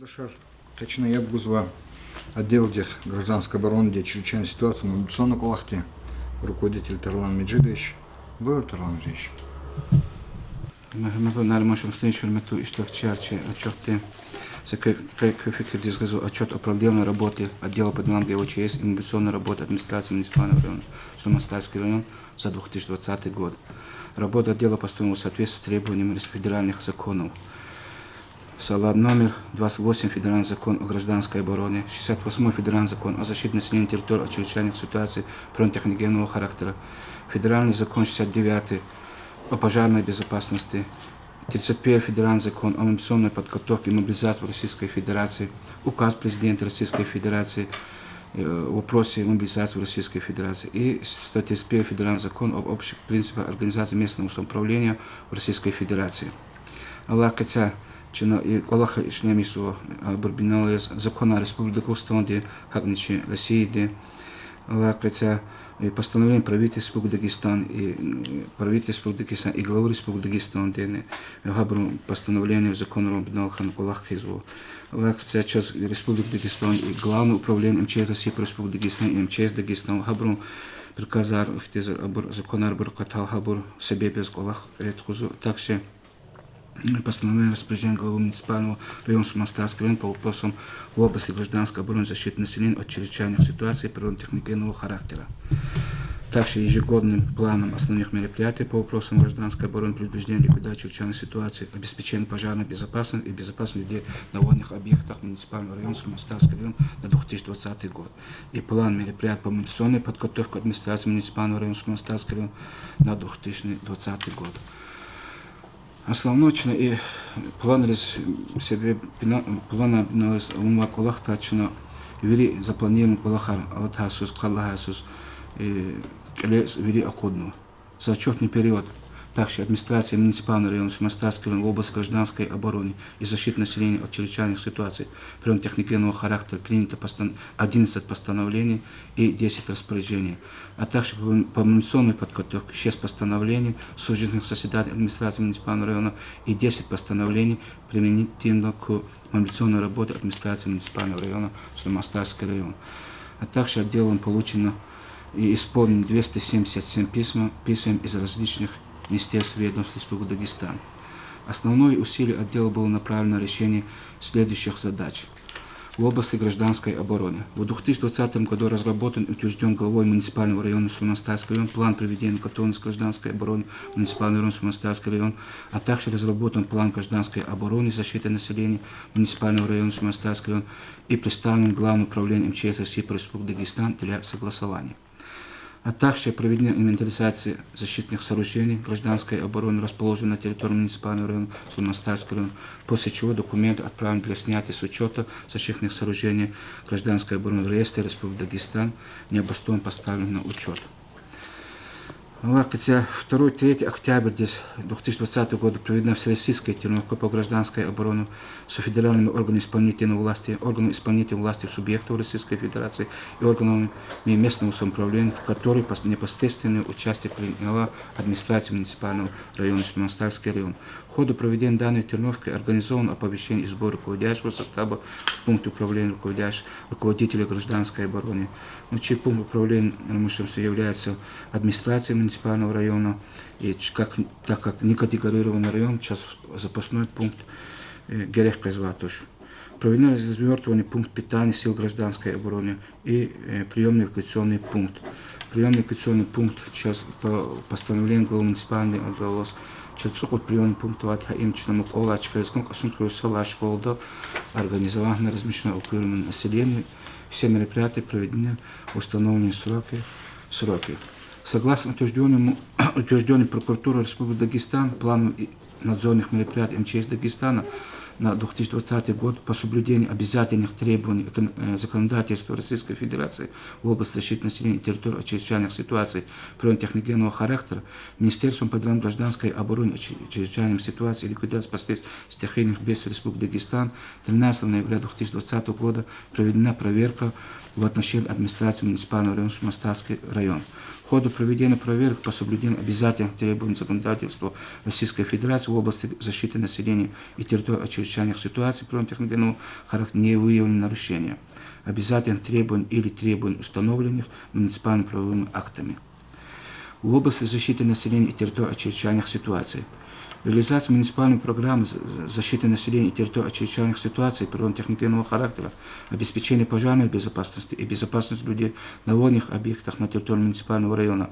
Дашар Качнаяб Гузва, отдел гражданской обороны, где чрезвычайная ситуация, мобилизационной колахте, руководитель Тарлан Меджидович. Был Тарлан Меджидович. Отчет о проделанной работе отдела по делам ГВЧС и мобилизационной работы администрации муниципального района Сулмастарский район за 2020 год. Работа отдела построена в соответствии с требованиями федеральных законов. Салат номер 28 Федеральный закон о гражданской обороне, 68 Федеральный закон о защите населения территорий от чрезвычайных ситуаций природно-техногенного характера, Федеральный закон 69 о пожарной безопасности, 31 Федеральный закон о мобилизационной подготовке и мобилизации в Российской Федерации, Указ президента Российской Федерации в вопросе мобилизации в Российской Федерации и 131 Федеральный закон об общих принципах организации местного самоуправления в Российской Федерации. Аллах Каця и Аллаха Ишнемису Бурбиналес закона Республики Устанди Хагничи России, Аллах Каця и постановление правительства Дагестан и главы Республики Дагестан постановление закона Рубиналхан Аллах Хизу. Аллах Каця через Республику Дагестан и Главное управление МЧС России по Республике Дагестан и МЧС Дагестан Хабру приказар закона Арбур Катал Хабур себе без Аллах Редхузу. Также постановление распоряжения главы муниципального района Сулмастарский район по вопросам в области гражданской обороны и защиты населения от чрезвычайных ситуаций природно-техногенного характера. Также ежегодным планом основных мероприятий по вопросам гражданской обороны, предупреждения, ликвидации чрезвычайных ситуаций, обеспечения пожарной безопасности и безопасности людей на водных объектах муниципального района Сулмастарский район на 2020 год. И план мероприятий по мобилизационной подготовке администрации муниципального района Сулмастарский район на 2020 год. Основной и планились себе планились умак Аллах тачно вери запланирован Аллахар Аллахасус Каллахасус и вери акодну за отчетный период. Также администрация муниципального района Сулмастарский район в области гражданской обороны и защиты населения от чрезвычайных ситуаций природно-техногенного характера принято 11 постановлений и 10 распоряжений, а также по мобилизационной подготовке 6 постановлений судебных заседаний администрации муниципального района и 10 постановлений применительно к мобилизационной работе администрации муниципального района Сулмастарский район. А также отделом получено и исполнено 277 писем из различных министерств и ведомств Республики Дагестан. Основное усилие отдела было направлено на решение следующих задач. В области гражданской обороны. В 2020 году разработан и утвержден главой муниципального района Сулмастарский район план проведения готовности гражданской обороны муниципального района Сулмастарский район, а также разработан план гражданской обороны и защиты населения муниципального района Сулмастарский район и представлен Главным управлением МЧС России по Республике Дагестан для согласования. А также проведена инвентаризация защитных сооружений гражданской обороны, расположенных на территории муниципального района Сулмастарский район, после чего документы отправлены для снятия с учета защитных сооружений гражданской обороны в реестре Республики Дагестан, необоснованно поставлен на учет. Хотя 2-3 октября 2020 года проведена всероссийская тренировка по гражданской обороне с федеральными органами исполнительной власти, органами исполнительной власти субъектов Российской Федерации и органами местного самоуправления, в которой непосредственное участие приняла администрация муниципального района Сулмастарский район. В ходе проведения данной тренировки организовано оповещение и сбор руководящего состава в пункте управления руководителя гражданской обороны. Чей пункт управления является администрацией муниципального района, и так как не категорированный район, сейчас запасной пункт Герех Казватуш. Проведено развертывание пункт питания сил гражданской обороны и приемный эвакуационный пункт. Приемный эвакуационный пункт сейчас по постановлению главы муниципальной отдалось. Чацукот приемный пункт ватха имчному колачка из конкурсного села школы организовано размещено эвакуированное население. Все мероприятия проведены в установленные сроки. Согласно утвержденной прокуратурой Республики Дагестан плану надзорных мероприятий МЧС Дагестана на 2020 год по соблюдению обязательных требований законодательства Российской Федерации в области защиты населения территории от чрезвычайных ситуаций природно-техногенного характера Министерством по делам гражданской обороны и чрезвычайным ситуациям и ликвидации последствий стихийных бедствий Республики Дагестан 13 ноября 2020 года проведена проверка в отношении администрации муниципального района Сулмастарский район. В ходу проведения проверок по соблюдению обязательных требований законодательства Российской Федерации в области защиты населения и территории от чрезвычайных ситуаций природно-техногенного характера не выявлено нарушения обязательных требований или требований, установленных муниципальными правовыми актами. В области защиты населения и территории от чрезвычайных ситуаций. Реализация муниципальной программы защиты населения и территории от чрезвычайных ситуаций природно-техногенного характера, обеспечение пожарной безопасности и безопасности людей на водных объектах на территории муниципального района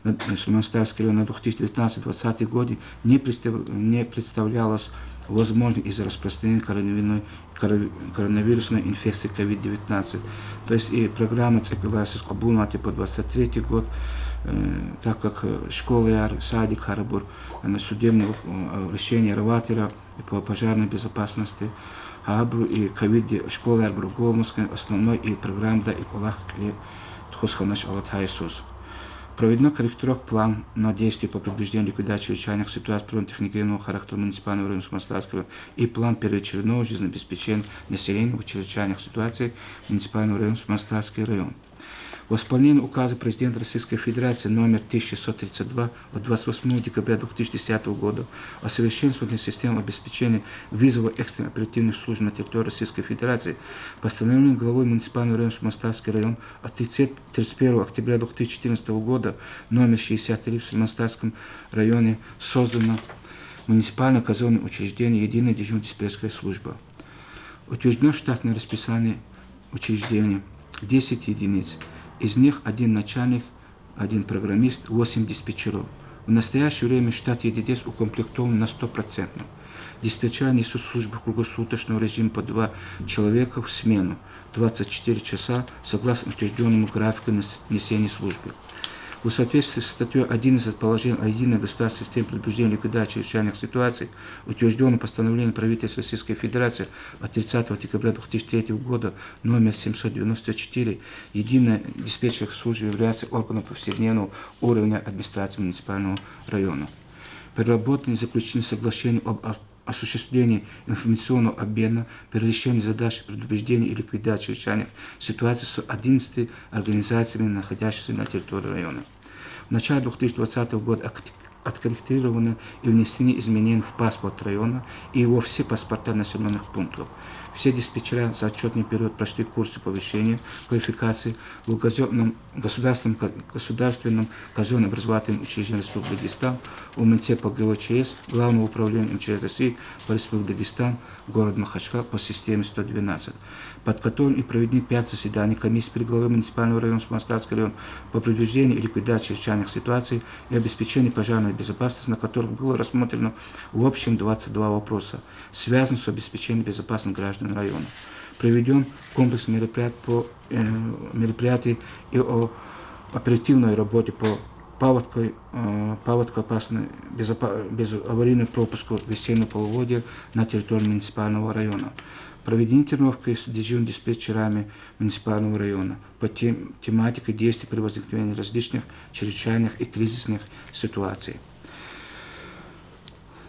Сулейман-Стальский район на 2019-2020 годы не представлялось возможным из-за распространения коронавирусной инфекции COVID-19. То есть и программа цепилась из Кабулнати по 2023 год, так как школа Яр, садик Харабур, судебное решение Раватера по пожарной безопасности, Абру и ковид школа Яр Бурголмовской основной и программа да и колах кле Тхусханаш Алатхайсус. Проведено корректировка план на действие по предупреждению ликвидации чрезвычайных ситуаций природно-техногенного характера муниципального района Сулейман-Стальского и план первоочередного жизнеобеспечения населения в чрезвычайных ситуациях муниципального района Сулейман-Стальский район. В исполнении указа президента Российской Федерации номер 1632 от 28 декабря 2010 года о совершенствовании системы обеспечения вызова экстренной оперативной службы на территории Российской Федерации, постановлением главой муниципального района Сулейман-Стальский район от 31 октября 2014 года номер 63 в Сулейман-Стальском районе создано муниципальное казенное учреждение «Единая дежурно-диспетчерская служба». Утверждено штатное расписание учреждения 10 единиц. Из них 1 начальник, 1 программист, 8 диспетчеров. В настоящее время штат ЕДДС укомплектован на 100%. Диспетчера несут службу круглосуточного режима по 2 человека в смену, 24 часа, согласно утвержденному графику несения службы. В соответствии с статьей 11 положения о единой государственной системе предупреждения и ликвидации чрезвычайных ситуаций, утвержденном постановлением правительства Российской Федерации от 30 декабря 2003 года номер 794, единая диспетчерская служба является органом повседневного уровня администрации муниципального района. Переработаны и заключены соглашения об осуществлении информационного обмена при решении задач предупреждения и ликвидации чрезвычайных ситуаций с 11 организациями, находящимися на территории района. В начале 2020 года откорректированы и внесены изменения в паспорт района и во все паспорта населенных пунктов. Все диспетчера за отчетный период прошли курсы повышения квалификации в государственном казенном образовательном учреждении Республики Дагестан, УМНЦ по ГВЧС, Главного управления МЧС России по Республике Дагестан, город Махачкала по системе 112. Подготовлены и проведены 5 заседаний комиссии при главе муниципального района Сулейман-Стальский район по предупреждению и ликвидации чрезвычайных ситуаций и обеспечению пожарной безопасности, на которых было рассмотрено в общем 22 вопроса, связанных с обеспечением безопасности граждан района. Проведен комплекс мероприятий и о оперативной работе по паводкоопасной безаварийной пропуску весеннего полугодия на территории муниципального района. Проведены тренировки с дежурно-диспетчерами муниципального района по тематике действий при возникновении различных чрезвычайных и кризисных ситуаций.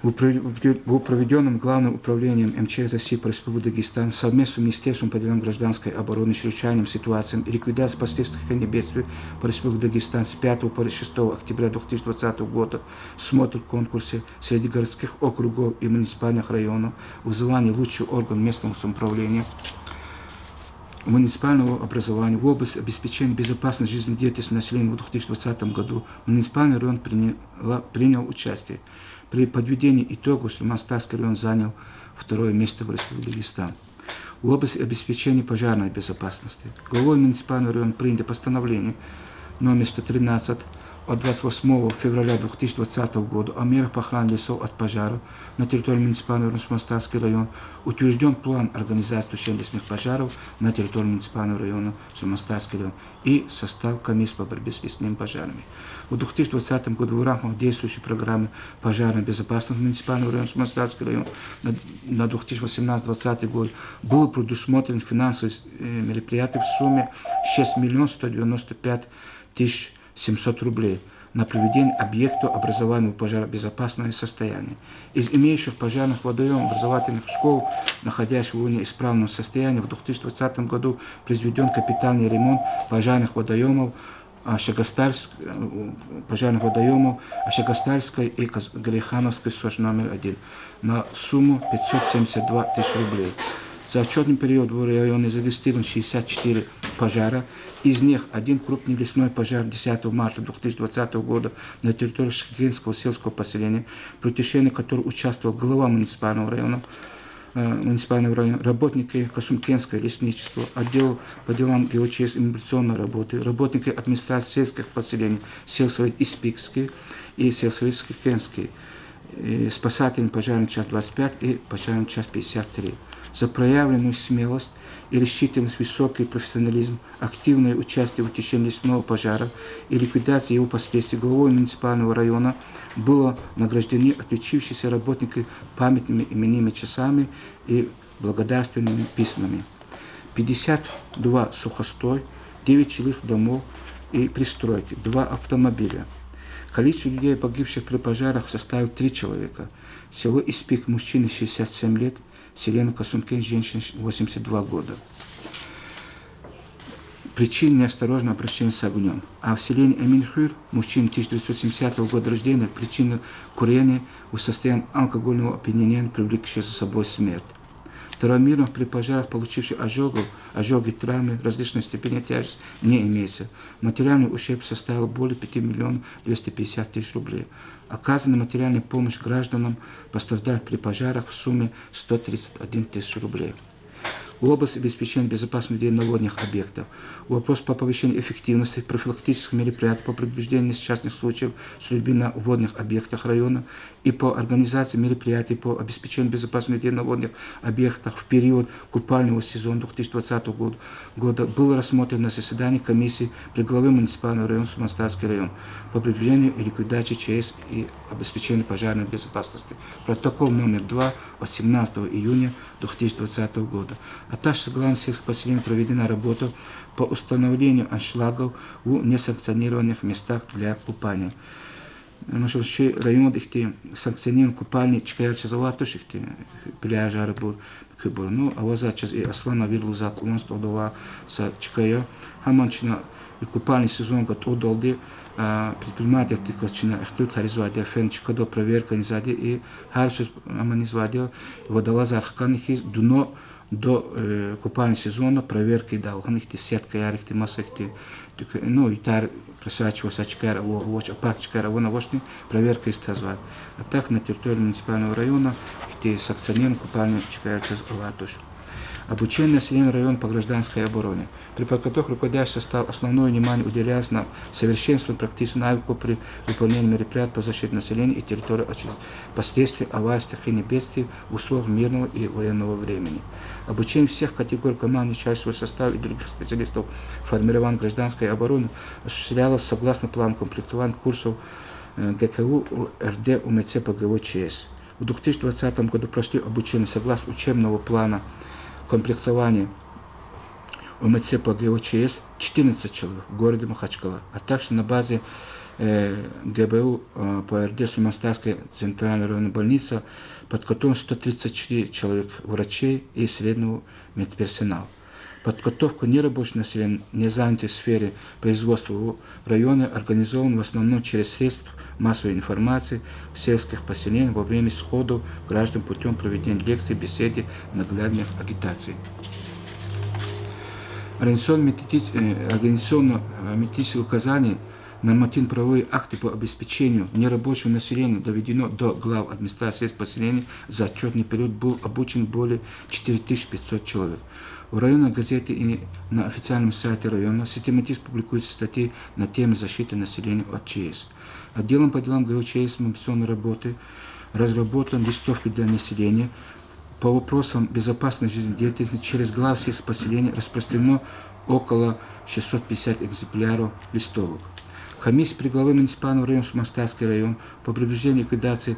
В проведенном Главным управлением МЧС России по Республике Дагестан совместно с Министерством по делам гражданской обороны, чрезвычайным ситуациям и ликвидации последствий бедствий по Республике Дагестан с 5 по 6 октября 2020 года смотр в конкурсе среди городских округов и муниципальных районов, вызывание лучший орган местного самоуправления, муниципального образования в области обеспечения безопасной жизнедеятельности населения в 2020 году муниципальный район принял участие. При подведении итогов Сулейман-Стальский район занял 2 место в Республике Дагестан. В области обеспечения пожарной безопасности главой муниципального района принято постановление номер 113 от 28 февраля 2020 года о мерах по охране лесов от пожаров на территории муниципального района Сулейман-Стальский район, утвержден план организации тушения лесных пожаров на территории муниципального района Сулейман-Стальский район и состав комиссии по борьбе с лесными пожарами. В 2020 году в рамках действующей программы пожарной безопасности муниципального района Сулейман-Стальский район на 2018-2020 год было предусмотрено финансовые мероприятия в сумме 6 195 700 рублей на приведение объекта образования в пожаробезопасное состояние. Из имеющих пожарных водоемов образовательных школ, находящихся в неисправном состоянии, в 2020 году произведен капитальный ремонт пожарных водоемов пожарных водоемов Ашагастальской и Галихановской СОЖ номер 1 на сумму 572 тысячи рублей. За отчетный период в районе зарегистрировано 64 пожара. Из них один крупный лесной пожар 10 марта 2020 года на территории Шахтинского сельского поселения, при тушении которого участвовал глава муниципального района, работники Касумкенского лесничества, отдел по делам ГОЧС и миграционной работы, работники администрации сельских поселений, сельсовет Испикский и сельсовет Кенский, спасательный пожарный часть 25 и пожарный часть 53. За проявленную смелость и решительность, высокий профессионализм, активное участие в тушении лесного пожара и ликвидации его последствий главой муниципального района было награждены отличившиеся работники памятными именными часами и благодарственными письмами. 52 сухостой, 9 жилых домов и пристройки, 2 автомобиля. Количество людей, погибших при пожарах, составило 3 человека. Село Испик, мужчина 67 лет, селена Касумкен, женщина 82 года. Причина неосторожного обращения с огнем. А в селении Эминхюр, мужчина 1970 года рождения, причина курения в состоянии алкогольного опьянения, привлекшего за собой смерть. Травмированных при пожарах, получивших ожоги, травмы различной степени тяжести не имеется. Материальный ущерб составил более 5 миллионов 250 тысяч рублей. Оказана материальная помощь гражданам, пострадавшим при пожарах в сумме 131 тысяч рублей. Область обеспечения безопасности людей на водных объектах. Вопрос по повышению эффективности профилактических мероприятий по предупреждению несчастных случаев судьбы на водных объектах района и по организации мероприятий по обеспечению безопасности людей на водных объектах в период купального сезона 2020 года был рассмотрен на заседании комиссии при главе муниципального района Сумастарский район по предупреждению и ликвидации ЧС и обеспечению пожарной безопасности. Протокол номер 2 от 17 июня 2020 года. А также с главным сельским поселением проведена работа по установлению аншлагов в несанкционированных местах для купания. Может, район их санкционирован купальни чекаярча заватуш их пляжа работ кыбор. Ну, а воза час и аслана вирлу за кулонство дола sa чекая. Хаманчина и купальный сезон год удалды предприниматель тыкачина ихтут харизуадия фен чекадо проверка низади и харшус аманизуадия водала за архканихи дуно до купального сезона проверки долгих сетка ярых масок ну и тар просачивался чекара воч практика вона вошни проверка истазват. А так на территории муниципального района где санкционируем купальный чекара латуш. Обучение населения района по гражданской обороне. При подготовке руководящий состав основное внимание уделялось на совершенствованию практических навыков при выполнении мероприятий по защите населения и территории от последствий аварий, стихийных бедствий в условиях мирного и военного времени. Обучение всех категорий команд начальственного состава и других специалистов формирования гражданской обороны осуществлялось согласно плану комплектования курсов ГКУ РД УМЦ по ГОЧС. В 2020 году прошли обучение согласно учебного плана комплектования УМЦ по ГОЧС 14 человек в городе Махачкала, а также на базе ГБУ по РД Сумастарской центральной районной больницы подготовлен 134 человек врачей и среднего медперсонала. Подготовка нерабочего населения, не занятой в сфере производства в районе, организована в основном через средства массовой информации в сельских поселениях во время сходов граждан путем проведения лекций, беседы, наглядных агитаций. Организационно-методические указания, нормативно-правовые акты по обеспечению нерабочего населения доведено до глав администрации поселений. За отчетный период был обучен более 4500 человек. В районной газете и на официальном сайте района систематически публикуются статьи на тему защиты населения от ЧС. Отделом по делам ГОЧС мобилизационной работы разработан листовки для населения по вопросам безопасной жизнедеятельности через глав сельских поселений распространено около 650 экземпляров листовок. Комиссия при главе муниципального района Сумастарский район по предупреждению ликвидации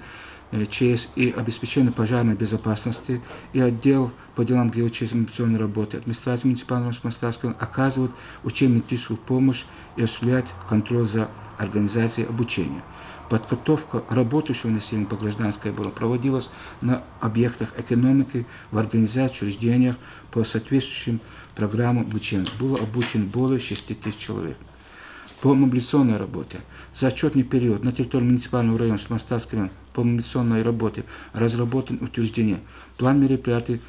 ЧС и обеспечению пожарной безопасности и отдел по делам ГОЧС и мобилизационной работы администрации муниципального Сумастарского района оказывают учебно-методическую помощь и осуществляют контроль за организацией обучения. Подготовка работающего населения по гражданской обороне проводилась на объектах экономики, в организациях, учреждениях по соответствующим программам обучения. Было обучено более 6 тысяч человек. По мобилизационной работе за отчетный период на территории муниципального района Шлемастарский район по мобилизационной работе разработан и утвержден план мероприятий,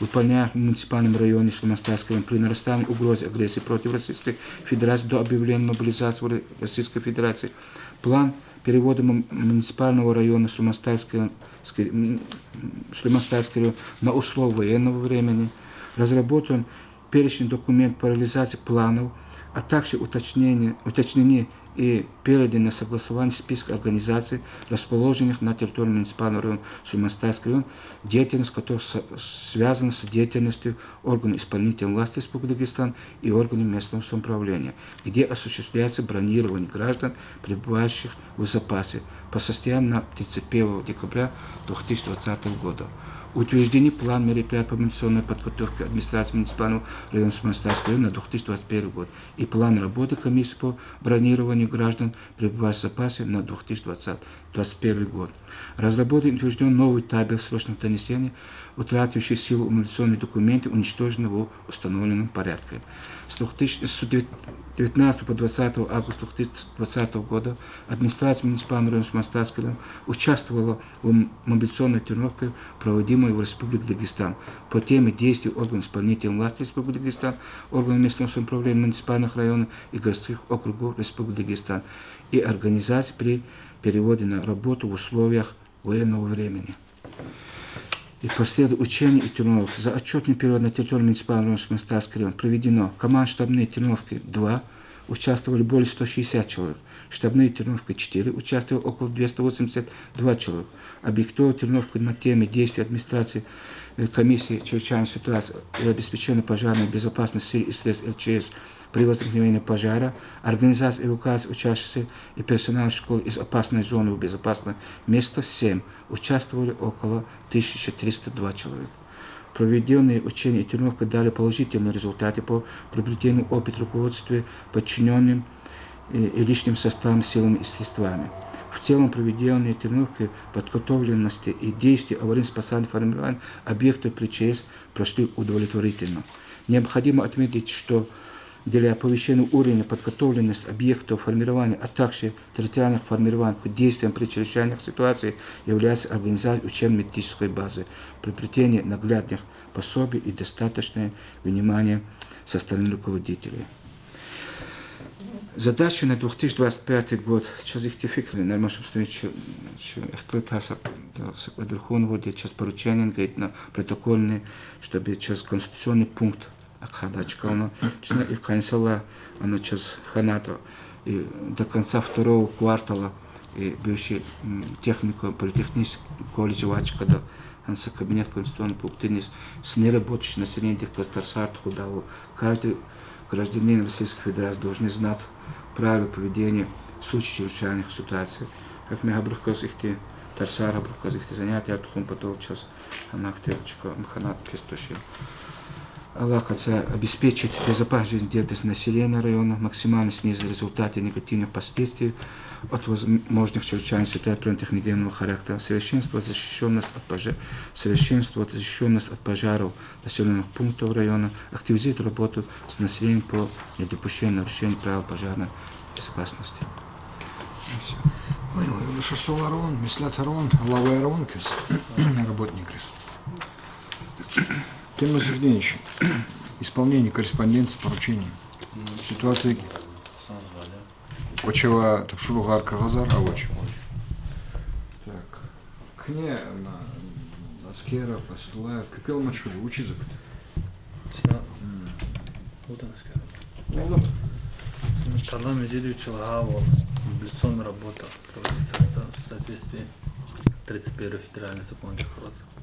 выполняемых в муниципальном районе Шлемастарский район при нарастании угрозы агрессии против Российской Федерации до объявления мобилизации в Российской Федерации, план перевода муниципального района Шлемастарский район на условия военного времени, разработан перечень документов по реализации планов, а также уточнение и передано согласование списка организаций, расположенных на территории муниципального района Шлемастарский район, деятельность которых связана с деятельностью органов исполнительной власти Республики Дагестан и органов местного самоуправления, где осуществляется бронирование граждан, пребывающих в запасе по состоянию на 31 декабря 2020 года. Утвержден план мероприятий по мобилизационной подготовке администрации муниципального района Шлемастарского района на 2021 год и план работы комиссии по бронированию граждан, пребывающих в запасе на 2021 год. Разработан и утвержден новый табель срочного донесения, утративший силу мобилизационных документов, уничтоженных в установленном порядке. С 19 по 20 августа 2020 года администрация муниципального района Шлемастарского района участвовала в мобилизационной тренировке, проводимой в Республике Дагестан по теме действий органов исполнительной власти Республики Дагестан, органов местного самоуправления муниципальных районов и городских округов Республики Дагестан и организаций при переводе на работу в условиях военного времени. И последует учения и тренировки. За отчетный период на территории муниципального района Шлемастарский район проведено командно-штабные тренировки 2, участвовали более 160 человек, штабные тренировки 4, участвовали около 282 человека, объектовая тренировка на теме действий администрации комиссии чрезвычайной ситуации и обеспечения пожарной безопасности сил и средств ЛЧС при возникновении пожара, организация эвакуации учащихся и персонала школы из опасной зоны в безопасное место 7, участвовали около 1302 человека. Проведенные учения и тренировки дали положительные результаты по приобретению опыта руководства подчиненным и личным составом, силами и средствами. В целом проведенные тренировки подготовленности и действия аварийно-спасательного формирования объектов при ЧС прошли удовлетворительно. Необходимо отметить, что для повышения уровня подготовленности объектов формирования, а также территориальных формирований к действиям при чрезвычайных ситуациях является организация учебно-методической базы, приобретение наглядных пособий и достаточное внимание со стороны руководителей. Задача на 2025 год, сейчас их тефикли, наверное, чтобы эксплуатация верховного, где сейчас поручение говорит на протокольный, чтобы сейчас конституционный пункт Акхадачка, она и кончала, она сейчас ханата, и до конца второго квартала, и бывший технику, политехнический колледж Вачка, да, он со кабинет конституционный пункт, с неработающим населением тех постарсарт худаву. Каждый гражданин Российской Федерации должен знать правила поведения в случае чрезвычайных ситуаций. Как мы говорим, их те тарсара, их те занятия, тухом потом час, она хтелочка, мханат кистошил. Аллах хотел обеспечить безопасность деятельности населения района, максимально снизить результаты негативных последствий от возможных чрезвычайных ситуаций техногенного характера, совершенствовать защищенность от пожаров населенных пунктов района, активизировать работу с населением по недопущению нарушений правил пожарной безопасности. Понял, Шашсуларон, Мислятарон, Лавайрон, работник. Темас Евгеньевич, исполнение корреспонденции, поручений. Ситуация Кочева Тапшуругар Кагазар, а вот. Так, Кне, Аскера, Пасла, какой мачули, учи запад. Тарлан Меджидович Лагаво, мобилизационная работа проводится в соответствии 31 федеральный закон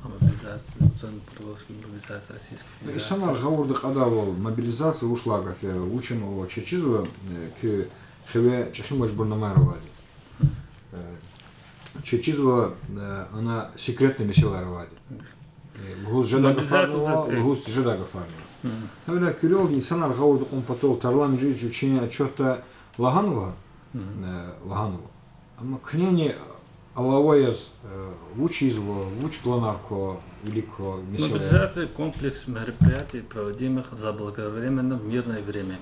о мобилизации, мобилизационной подготовке, мобилизации Российской Федерации. Санар Гаурдах Адавал, мобилизация ушла, как я ученого Чечизова, к Хеве Чахимоч Бурнамаровали. Чечизова, она секретно месила Равади. Густ Жедага Фарнова, Густ Жедага Фарнова. Наверное, Кюрелги, Санар Гаурдах, он потом Тарлан Меджидович учение отчета Лаганова, а Кнени Алавояс учизво, планарко велико месила. Мобилизация — комплекс мероприятий, проводимых заблаговременно в мирное время.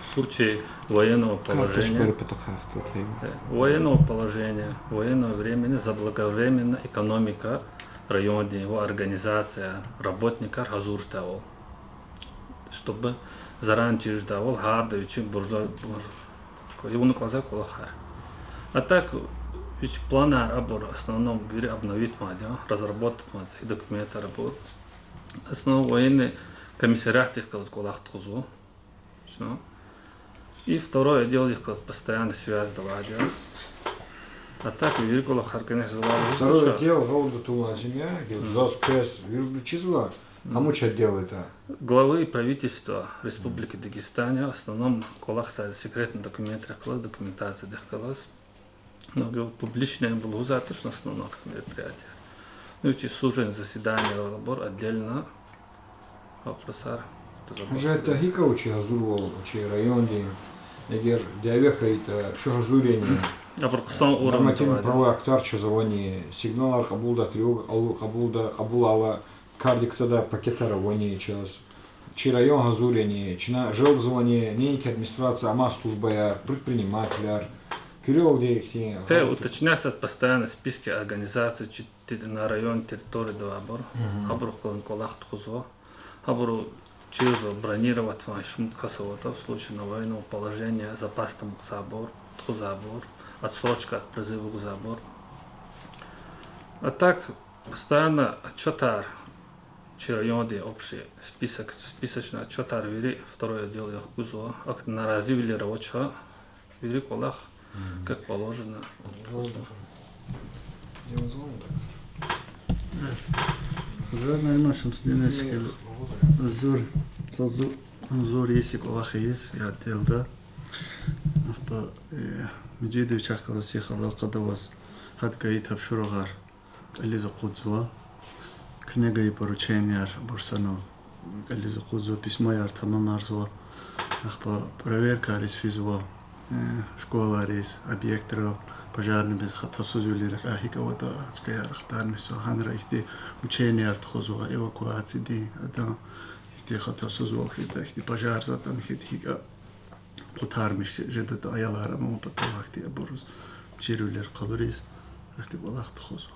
в случае военного положения, военного времени, заблаговременно экономика района, его организация работников разуждавал, чтобы заранее ждавал, хардаючи буржуа, его наказал колохар. А так, ведь планы работы в основном обновить мадя, разработать мадя, документы работы. Основной военный комиссариат их колах тузу. И второе дело их постоянно связь давать. А так великого харканеша второе дело голода тула земля, заспес числа. Кому что делает? Главы правительства Республики Дагестан в основном колах секретные документы, документация дехкалас. Но публичное было достаточно основное мероприятие. Ну и служение заседания работ отдельно вопросар. Уже это хика учи газурвал, учи районе, егер диавеха это что газурение. Нормативный правовой актар чазовани сигнал кабулда тревога кабулала кардик тогда пакетара вони час. Чи район газурение, чи на желобзвание нейки администрация, ама служба предпринимателя. Уточняется постоянно списки организаций на район территории Дуабор, Хабру Колонколах Тхузо, Хабру через бронировать шум Хасавата в случае на военного положения, запас там забор, Тхузабор, отсрочка от призыва к забор. А так постоянно отчетар, чи районе общий список, списочный отчетар вели, второе дело их кузо, а наразили рабочего, вели колах. Как положено. Жадно нашим сдинешки зор есть колахиз я делда. По مجيد وشاق السيخ الله قدواس هاد قايت بشروغار اللي زقوزوا كنا جاي بروتشين يار برسانو اللي زقوزوا بسما يار تمام نارزوا أخبا проверка рис физوا школа рис объекты пожарный без хатасузули рахика вот чкая рахтармисо ханра ихти учение артхозуа эвакуации ди ада ихти хатасузул хита ихти пожар затам хитхика قطارمش جدت أيالها رموا بطلعتي أبرز تشيلوا للقبريس رحت والله تخصو.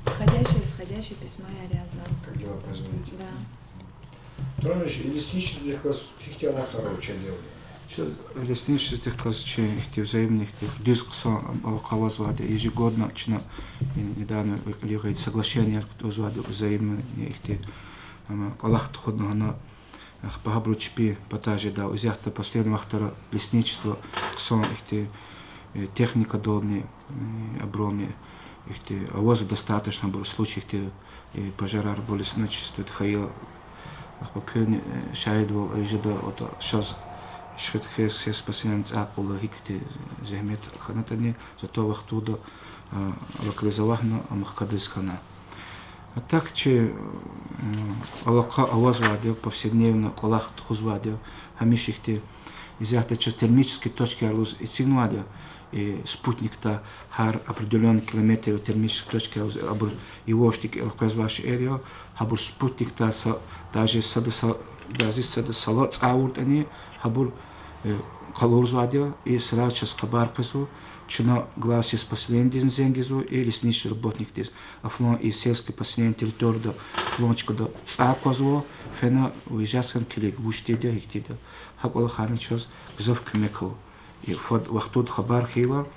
Входящее, исходящее письмо я рязал. Как дела производите? Да. Тронешь, и лесничество легко хихтела хорошее делали. Лесничество че ихти взаимных дискуссий алкавазвады ежегодно чина недавно выкликает соглашение узвады взаимные ихти аллах тходно на погабручпи потаже да узяхта последнего вахтара лесничество сон ихти техника долны обороны ихти авоза достаточно был случаев ихти пожара был лесничество тхаила пока шаидвал ежеда вот сейчас شفت خيس пациент أقول هيك زهمت خناتني зато вахтуда локализовано махкадис хана. А так че алака авазвадил повседневно колах тхузвадил хамишихти изяхта че термические точки алуз и сигнуадил и спутник-то хар определенный километр термической точки алуз абур его штик алказваш эрио абур спутник-то даже сада салат аурт они абур Калурзвадил и сразу час хабаркасу, чина глаз из последний зенгизу и лесничий работник здесь, а флон и сельский последний территория да флончика да цаквазу, фена уезжаем килик вуштидя ихтидя, хакол хана час зов кмекал и фод вахтуд хабар хила,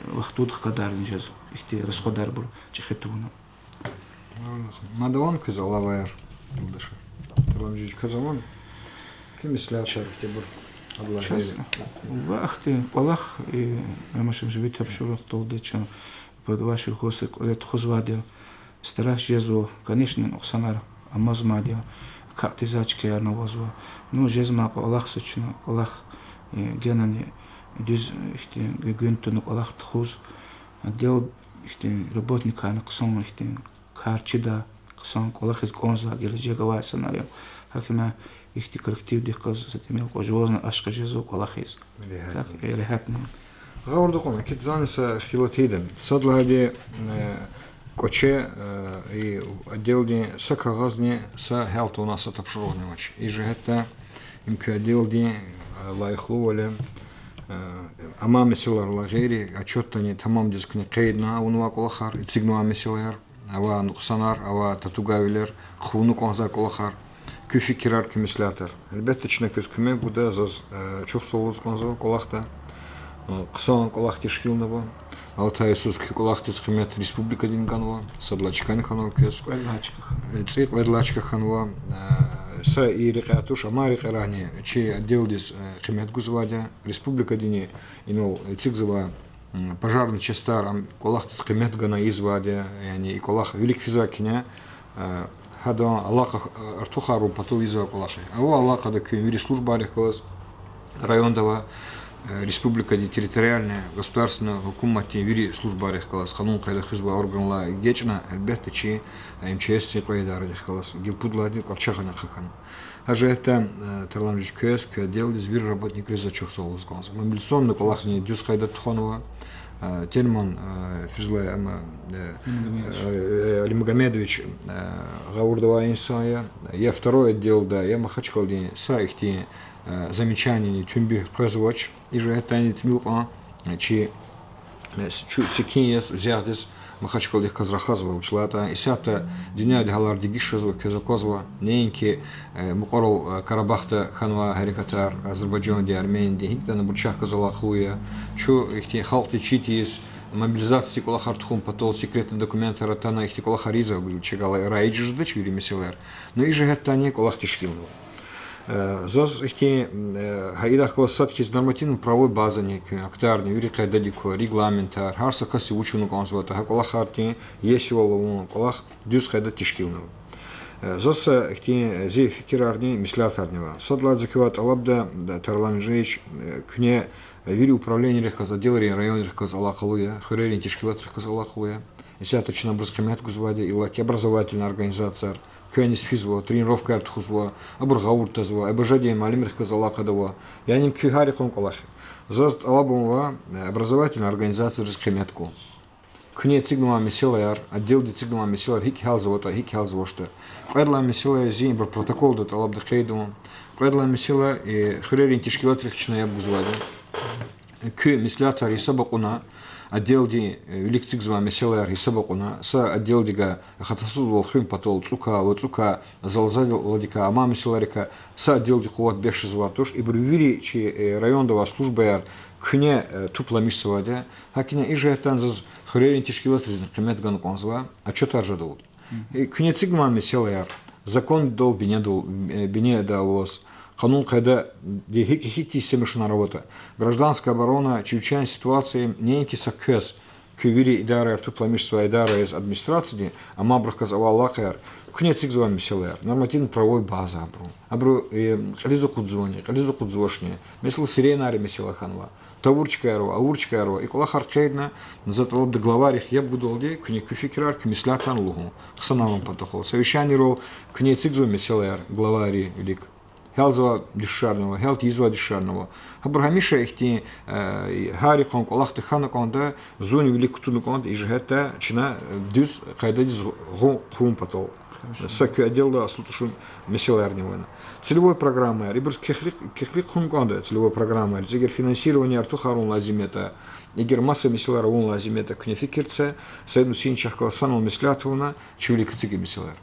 вахтуд хадар нижаз, ихти расходар бур чехетуна. Мадаван казал лавайр, дальше. Тронжич казалон, кемисляр шархтебур. Честно. Вахты, Аллах и нашим живите обшурах толдечен под ваши хосты лет хозвадил. Стараш Жезу, конечно, Оксанар, Амазмадил, как ты зачки я навозу. Ну, Жезма по Аллах сочно, Аллах генани, дюз ихти гюнтуну Аллах тхуз, отдел ихти работника на ксон ихти карчида, ксон Аллах из гонза, геледжегавай сценарий. Хакима ихти коллектив дихказ затемел кожвозно ашка Жезу Аллахиз. Так, или хатни. غور دقون أكيد زانس خيلات هيدن صدلا هذه коче и отделди са кагазни са хелт у нас отапшировнивач. И же это имке отделди лайхлували амам месилар лагери отчетани тамам дискни кайдна унва колахар ицигну амесилар ава нуксанар ава татугавилер хуну конза колахар küfikirар kümüslatır. Elbette içine köz kümek bu da zaz çok soğuz konzo kolakta. Kısan kolak teşkilinde bu. Altay söz ki kolak teşkimet Respublika dinganva. Sadlaçkan kanova köz. Цик ведлачка ханва. Са и рекатуш амари карани. Чи отдел дис кемет гузвадя. Республика дини инол цик зава пожарный частар колах теşkimet гана извадя. Yani и колах велик физакиня. هذا علاقة ارتخار وبطول إزاق الله شيء. أو علاقة ده كميري служба رخلاص район дава республика ди территориальная государственная хукумат вири служба рخلاص канун кайда хизба органла гечна албетте чи МЧС секвайдар рخلاص гилпудлади капчахана хахан. Аже это терламжич көс көдел звир работник реза чохсол узгонс. Мобилизационный колахни дюс кайда тхонова Тельман Физлай Али Магомедович Гаурдова Инсая. Я второй отдел, да, я Махачкалдин, Сайхти замечания Тюмби Казвач, и же это не тмилка, чи секинес взяхдес Махачкалдих Казрахазва учлата, и сята дня дгалар дигишазва Казаказва, неньки Мукорол Карабахта Ханва Харикатар, Азербайджан ди Армения ди Хиктана Бурчах Казалахуя, чу ихти халти читис мобилизации колахартхум потол секретный документ ратана ихти колахариза был чегала райдждыч вири меселер. Но и же это не колахтишкилно. Заз ихти хаидах классатки с нормативно-правовой базой некими, актуарный, вири кайдадико, регламентар, харса каси учену конзвата, колахарти, есиволову, колах дюс хайдатишкилно. Заз ихти зе фикирарни мислятарнева. Садлад закиват алабда тарламжеич кне вири управление рехказ, отделы район рехказ Аллахалуя, хурерин тишкилат рехказ Аллахалуя, если точно брызгамет гузвади, илаки образовательная организация, кюанис физво, тренировка артхузва, абургаур тазва, абажади малим рехказ Аллахадава, я ним кюхарихом колахи. Заз алабумова образовательная организация брызгаметку. Кне цигнума меселаяр, отдел ди цигнума меселаяр, хик хелзавота, хик хелзавошта. Кайдла меселая зин бар протокол дат алабда кайдуму. Кайдла месела и хурерин тишкилат рехчна ябгузвади. Кü мислятар хисабакуна отдел ди велик цигзва меселаяр хисабакуна са отдел дига хатасуз волхим потол цука вацука залзадил лодика ама меселарика са отдел ди куват бешизва тош и брювири чи райондова служба яр кне тупламишсваде хакине иже этан заз хурерин тишкилат ризн кемет ган конзва а чё таржадул кне цигма меселаяр закон дол бине да воз Канун кайда хити семешна работа. Гражданская оборона, чрезвычайной ситуации, неньки саккес, кювири идара артупламишства идара из администрации, а мабрах казаваллахер, кнецик с вами селер, нормативно-правовой база абру кализу кудзошни, месл сиренари месела ханва, тавурчка аурчка и колахар кейдна, затолоб до главарих я буду алде, кнек фикирар, кмислятан лугу, хсанавам потохол, совещание рол, кнецик с вами селер, главари велик. Хелзва дишарного, хелт изва дишарного. Абрахамиша ихти харикон колахты ханаконда зоне великутуну конда ижгета чина дюс кайдадиз хум потол. Саки отдел аслутушун меселарнивана. Целевой программы, рибурс кехрик хум конда целевой программы, зигер финансирование артухарун лазимета, игер масса меселарун лазимета кнефикирце, сайду синчах классанул меслятовна, чевелик циги меселар.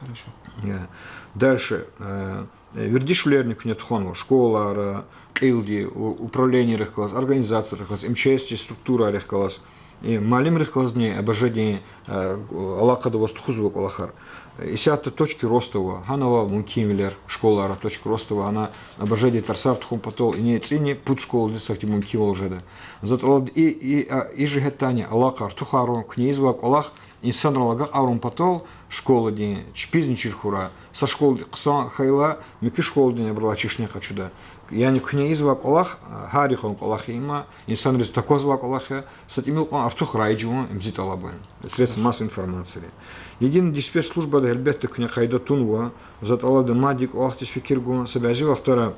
Хорошо. Дальше. Вердиш влерник нет хонва, школа, килди, управление рехкалас, организация рехкалас, МЧС структура рехкалас, и малим рехкаласни обожение аллахада востухузва колахар. И сята точки ростова, ханова мункимилер, школа точки ростова, она обожение тарсар тхум потол, и не цини путь школы десахти мункивал жеда. Зато и же гетани аллаха артухару, князьва колах, инсан ралага арум потол, школа день, чпизничирхура, со школы ксан хайла, мики школы день брала чишня хачуда. Я не князьва колах, харихон колах има, инсан рез такозва колаха, с этим он артух райджу, мзит алабын. Средства массовой информации. Единая диспетч служба да эльбетта кня хайда тунва, зат алабда мадик олахтис фикиргу, собязива втора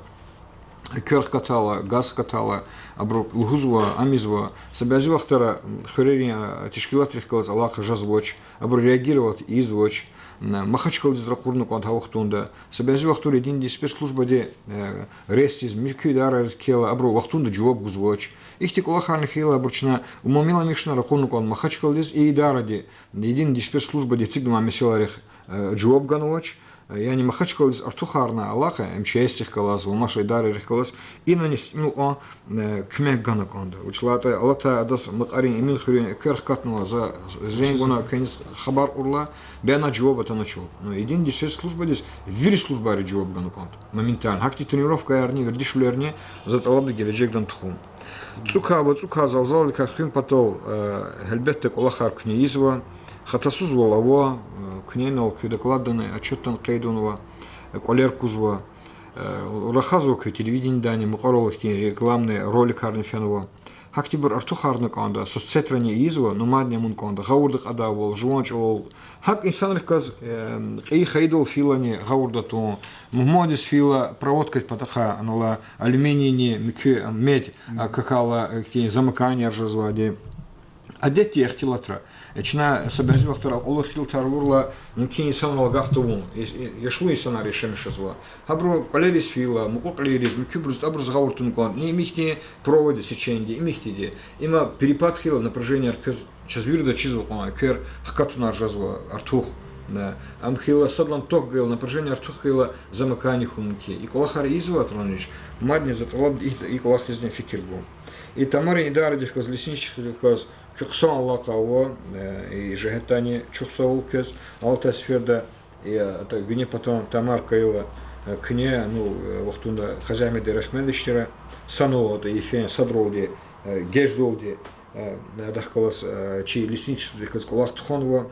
كرخ كتالا غاز كتالا أبرو الهزوة أميزوة سبعزوا اختار خيرين تشكيلات ريخكلاز علاقة جزوج أبرو реагировать извоч махачкал из ракурну конт хавахтунда сабязу вахтур един ди спецслужба де рестиз микюдара кела абру вахтунда жуап гузвоч ихти колахарны хила абручна умомила мишна ракурну конт махачкал из и идара де един ди спецслужба де цигдума меселарих жуап ганвоч يعني ما خدش كولز أرتوخارنا علاقة مشيستي خلاص وماش إدارة خلاص إنه نسمع كمية جانا كوندا وشلاته علتا أدرس مقارين إمين خيرين كرخ كاتنوا زين قلنا كنيس خبر أورلا بينا جواب تناشوب но един десять служба дес вири служба ри جواب جانا كوندا моментально хакти тренировка ярни вердиш лерни за талабы gelecek дан тхум цука залзал как хим потол хелбетте колахар книизва خطاسوز والله كنينا وكدكладаны отчеттан قيدونوا колеркузва рахазу к телевидение дани мукаролых рекламный ролик арнифянова хактибр артухарны канда соцсетрани изва номадня мун канда гаурдык адавол жуанч ол хак инсанрых каз и хайдол филани гаурдату мумодис фила проводкать патаха анала алюминий микю медь какала замыкание ржазвади а дети эхтилатра Ечна соберзил вторая улахил тарвурла нукини санал гахтовун яшлу и санари шемешазва хабру колерис фила мукоклерис мукюбрус абрус гауртун кон не имихти проводы сеченди имихти има перепад хила напряжение час вирда чизу кон кер хкатуна жазва артух да амхила садлан ток гел напряжение артух хила замыкание хумки и колахар изва тронич мадни затолаб и колах из фикирбу и тамари идарадих каз лесничных каз كقصان الله قوة يجهتاني شخصه كز على سفيردا يجني потом тамар кайла кне ну вахтунда хазями дерахмен иштере сану это ефен садролди геждолди дахкалас чи лесничество каз колах тхонова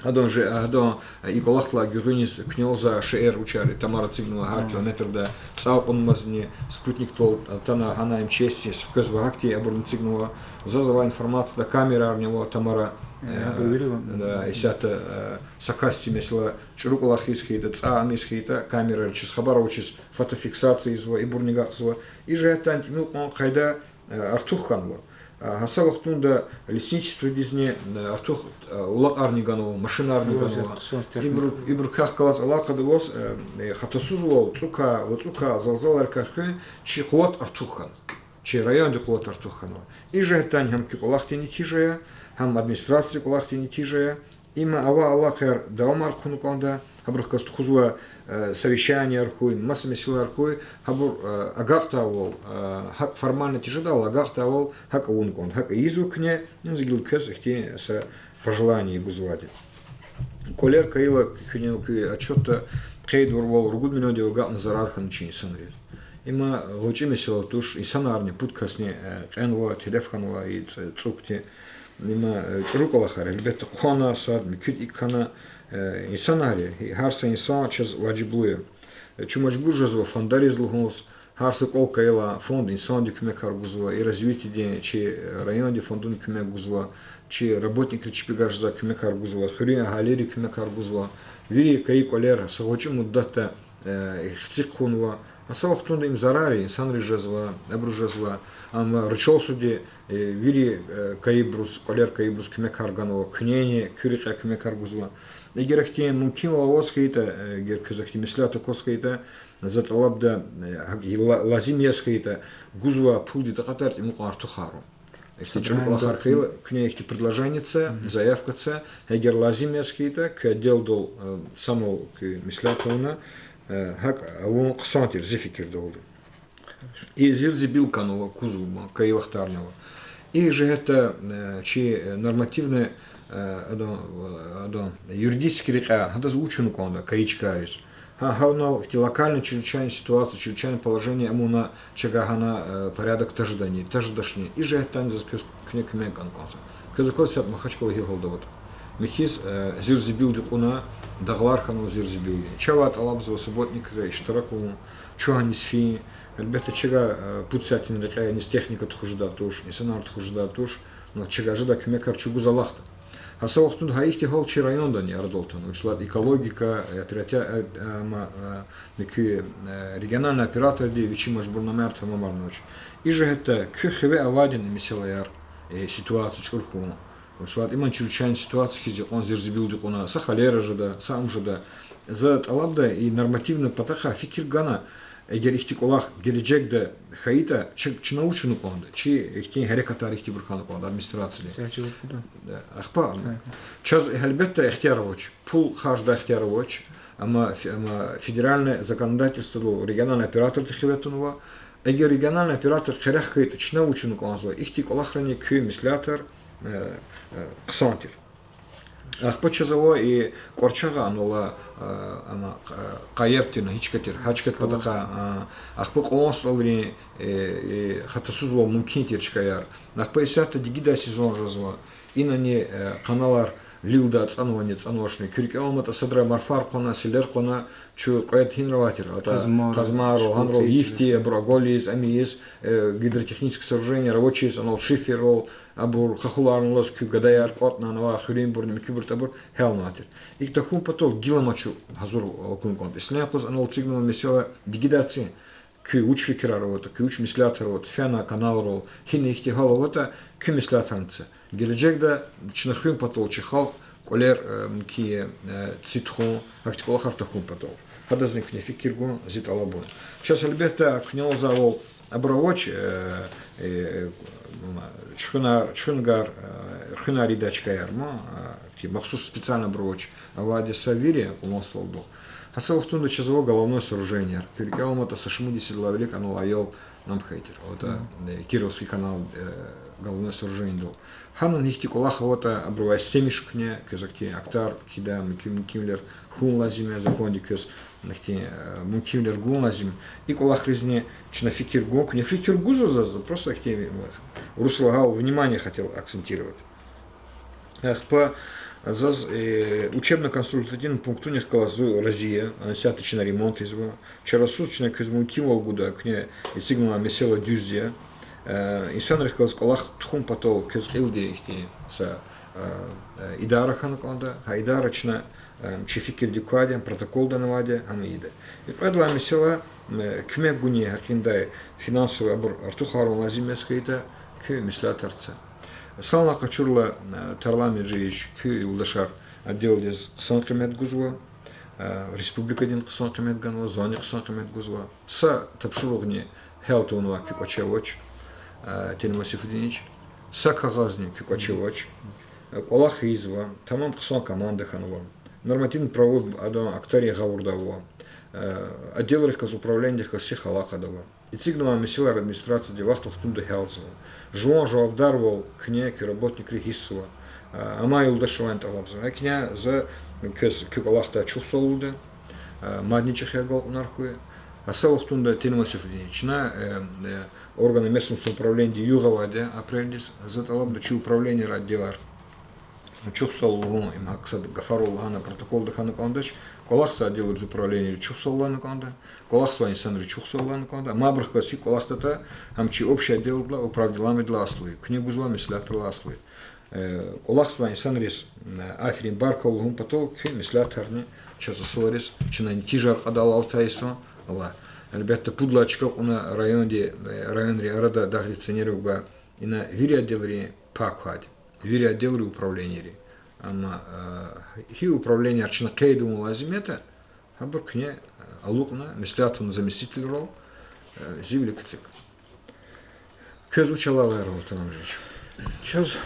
адон же адон и колахла гюринис кнёза шер учари тамара цигнуа гар километр да цал он мазни спутник тол тана она им чести каз вахти абурн цигнуа зазова информация да камера у него тамара да и сята сакасти месла чурукалахиски да цаамисхита камера чис хабаровчис фотофиксация изва и бурнигахзва и же танти мил хайда артухханва Хаса вахтунда лесничество дизне артух улак арниганова машина арниганова ибр ках калас алака девос хатасузвол цука залзалар кахы чи хват артухан чи район де хват артуханова и же тань хам ки колахти не тижая хам администрация колахти не тижая има ава алакер даумар кунуканда хабрахкаст хузва совещание архуй, массами сил архуй, хабур агахтавол, хак формально тяжедал, агахтавол, хак ункон, хак изукне, ну загил кез ихти с пожеланий гузвади. Колер каила кюнил кю отчета кейдвор вол ругуд миноди агат на зарархан чин санрит. Има лучими сила туш и санарни путкасни энва телефонова и цукти. Има чурукалахар, ребята кона сад микют икана инсанари, харса инсан чез ваджиблуя. Чумачбур жазва фондариз лухнус, харса колка ела фонд инсан дикме каргузва и развитие чи район фондун кме гузва, чи работник речпигаш за кме каргузва, хрия галери кме каргузва, вири каи колер сагочи муддата хцикхунва, а савахтунда им зарари инсан рижазва, абружазва, ам рычол суди вири каибрус колер каибрус кме карганова, кнене кюрика кме каргузва. Егерахти мумкин лавоскайта, геркезахти мислята коскайта, заталабда лазимьяскайта, гузва пуди такатарти муку артухару. Если человек лахаркаила, к ней их предложеница, заявкаца, егер лазимьяскайта, к отдел дол самого к мислятауна, хак авон ксантир зефикир долды. И зирзи билканова кузума, каивахтарного. И же это чи нормативное юридический река, это звучно конда, каичкарис. Хавнал локальная чрезвычайная ситуация, чрезвычайное положение амуна чагахана порядок таждани, таждашни. И же это за список книг меган конса. Казакот сят махачкал геголдоват. Михис зирзибил дикуна, даглархану зирзибил. Чават алабзова субботник, иштараку, чуганисфи. Ребята чага пуцятин река, не с техника тхужда туш, не санар тхужда туш, но чага жда кмекар чугу залахта. Хаса вақтун хаихти холчи райондан ярдолтан. Учлад экологика, региональный оператор ди вичи мажбурнамер тамамарноч. И же это кхве авадин мисела яр ситуация чурхуна. Учлад иман чурчайн ситуация хизи он зерзибилди куна са холера жада, са амжада. За талабда и нормативно патаха фикир гана эгер ихти колах келечекте хаита чи научуну конда, чи ихти харекатар ихти буркану конда администрация. Ахпа. Час элбетте ихтиярович, пул хажда ихтиярович, ама федеральное законодательство региональный оператор тихветунова. Эгер региональный оператор харехкает чи научуну конда, ихти колахрани кю мислятор ксантир. Ахпа чазаво и корчага анула ама каяптина хичкатир хачкат патаха ахпа консловри хатасузво мумкин тирчкаяр ахпа исята дигида сезон жазва инани каналар лилда цанвани цанвашни кюрикалмата садра марфар кона силер кона чу кайт хинроватир казмаро ханро ифти броголиз амиес гидротехническое сооружение рабочие анал шиферол абур хахуларн лос кю гадаяр котна нава хурим бурн микубр табур хелматир ик тахун потол гиламачу hazur okun kont isne koz anal цигнал месела дигидация кю уч фикираровата кю уч мислятаровата фена каналрол хин ихтихаловата кю мислятанца гележекда чнахын потол чихал колер ки цитхон актикол хартахун потол хадазник не фикиргун зит алабун сейчас албетта кнел завол абровоч чхунгар хунари дачкаярма ки махсус специально броч авади савирия умослолду хасавхтунда чазово головное сооружение кюрикалмата сашмудиси лавелик анулайол намхайтер вот кировский канал головное сооружение дол ханан ихти колаховата абровай семишкне кезакти актар кида кимлер хун лазиме законди кез нахти мукимлер гун лазим и колахризне чнафикир гонку не фикир гузу просто активе Руслагау внимание хотел акцентировать. По учебно-консультативным пункту колазу Розия, сяточный ремонт из его. Вчера суточно козму кивал гуда кне и сигнала месела дюздия. Инсан рехкалас колах тхум потол козилди ихти са идара ханаконда, а идарочна чификир диквадя, протокол данавадя, амиида. И правда месела кме гуни хакиндай финансовый абор артухару лазимескайта кю мислятарца. Сална качурла тарлами жиич кю улдашар отдел из ксанкамет гузва, республика дин ксанкамет ганва, зоне ксанкамет гузва. Са тапшуругни хелтунва кю качевоч, Тельмасифудинич. Са кагазни кю качевоч. Колах изва, тамам ксан команда ханва. Нормативный правовой адон актария гавурдава. Отдел рехказ управления каси халакадава. И цигнала месила администрация девахтов тунда хелсова. Жуан жуавдарвал кне работник регисова. Ама юлдашвайн талабза. Кня за кюкалахта чухсолуда. Мадничах ягал нархуя. Асавах тунда Тельмасифудинична органы местного самоуправления Югаваде апрелис за талабда чи управление отдела чухсолу им аксад гафарул хана протокол дахана кандач. Колахса отдел управления чухсоллана канда. Колахсва инсанри чухсоллана канда. Мабрах каси колахтата амчи общий отдел для управделами для аслуи. Книгу звами слятр аслуи. Колахсва инсанрис африн баркал гум потол ки мислятарни часосорис чина тижар адал алтайса алла. Ребята пудлачка на район арада дахлиценеруга и на вири отделри пакхад. Вири отделри управления. Ама хи управление арчина кейду лазимета, абуркне алукна мислятун заместитель рол зивлик цик. Көз учала вайрол там жич. Сейчас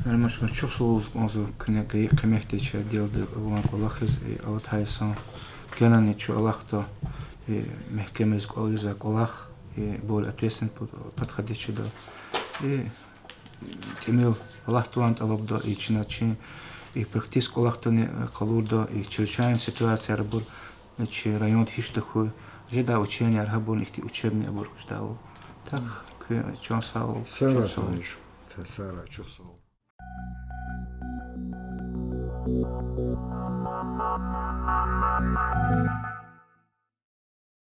нормально чувствовал он кнега и камехте че делды вон колах из алатайсан кенани че алахто и мехкемез колиза колах и более ответственен подходящий да и темил алахтуант алабда и чиначи и практически алахтане калурда и чрезвычайная ситуация работ значит район хиштаху жда учения архабон их учебный абор ждал так к чонсал Сара чухсол.